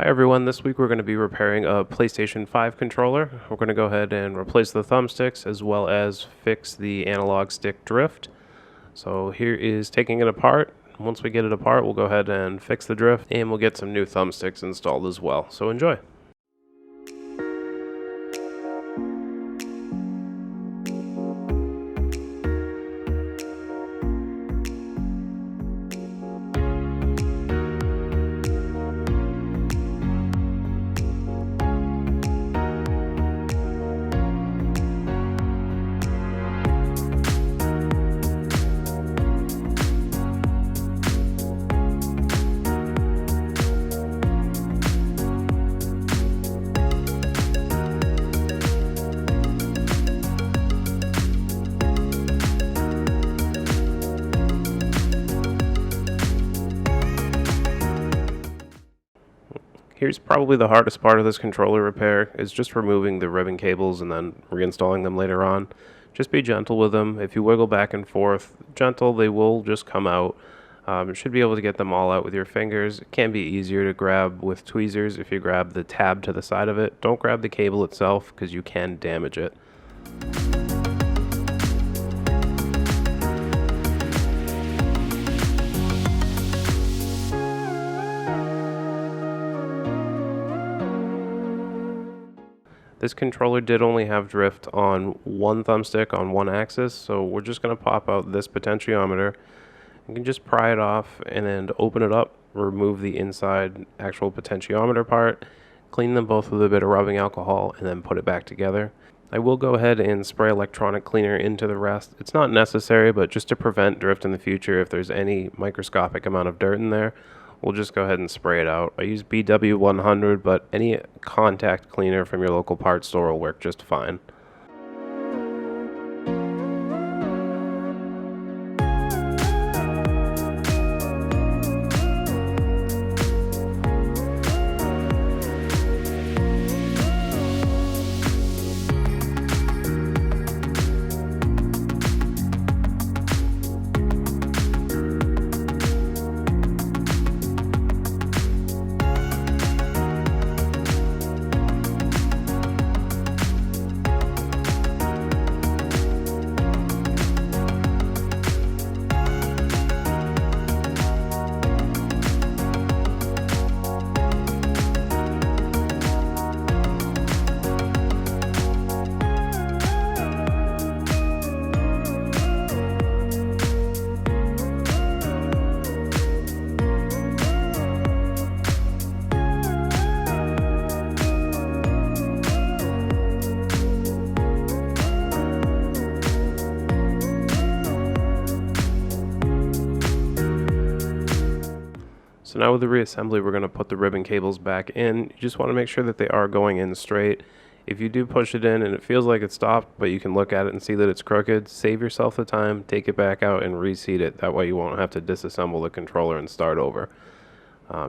Hi everyone, this week we're going to be repairing a PlayStation 5 controller. We're going to go ahead and replace the thumbsticks as well as fix the analog stick drift. So here is taking it apart. Once we get it apart, we'll go ahead and fix the drift and we'll get some new thumbsticks installed as well. So enjoy. Here's probably the hardest part of this controller repair, is just removing the ribbon cables and then reinstalling them later on. Just be gentle with them. If you wiggle back and forth, gentle, they will just come out. You should be able to get them all out with your fingers. It can be easier to grab with tweezers if you grab the tab to the side of it. Don't grab the cable itself because you can damage it. This controller did only have drift on one thumbstick on one axis, so we're just going to pop out this potentiometer. You can just pry it off and then open it up, remove the inside actual potentiometer part, clean them both with a bit of rubbing alcohol, and then put it back together. I will go ahead and spray electronic cleaner into the rest. It's not necessary, but just to prevent drift in the future, if there's any microscopic amount of dirt in there, we'll just go ahead and spray it out. I use BW100, but any contact cleaner from your local parts store will work just fine. So now with the reassembly, we're going to put the ribbon cables back in. You just want to make sure that they are going in straight. If you do push it in and it feels like it stopped, but you can look at it and see that it's crooked, save yourself the time, take it back out and reseat it. That way you won't have to disassemble the controller and start over.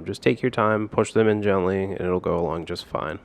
Just take your time, push them in gently, and it'll go along just fine.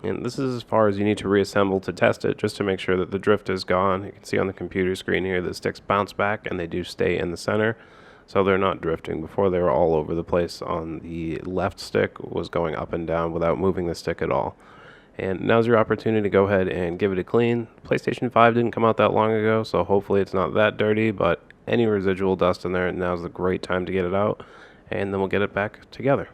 And this is as far as you need to reassemble to test it, just to make sure that the drift is gone. You can see on the computer screen here the sticks bounce back and they do stay in the center, so they're not drifting. Before, they were all over the place. On the left stick was going up and down without moving the stick at all. And now's your opportunity to go ahead and give it a clean. PlayStation 5 didn't come out that long ago, so hopefully it's not that dirty, but any residual dust in there, now's the great time to get it out, and then we'll get it back together.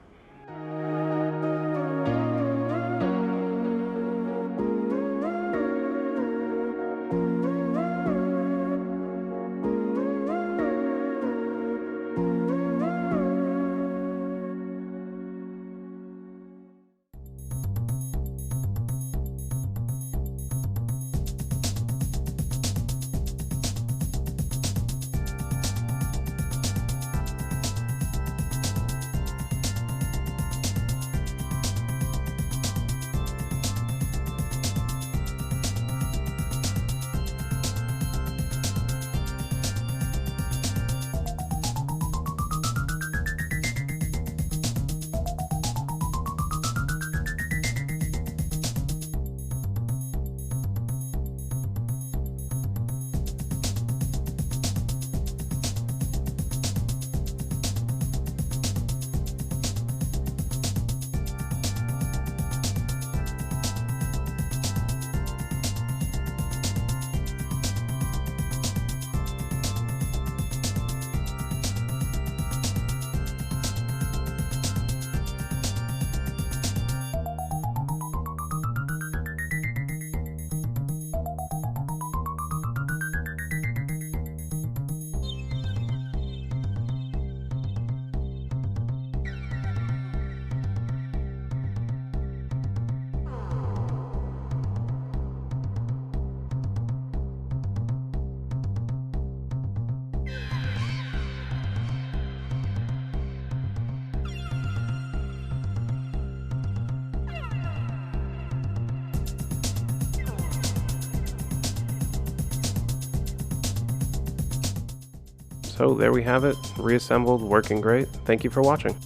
So there we have it, reassembled, working great. Thank you for watching.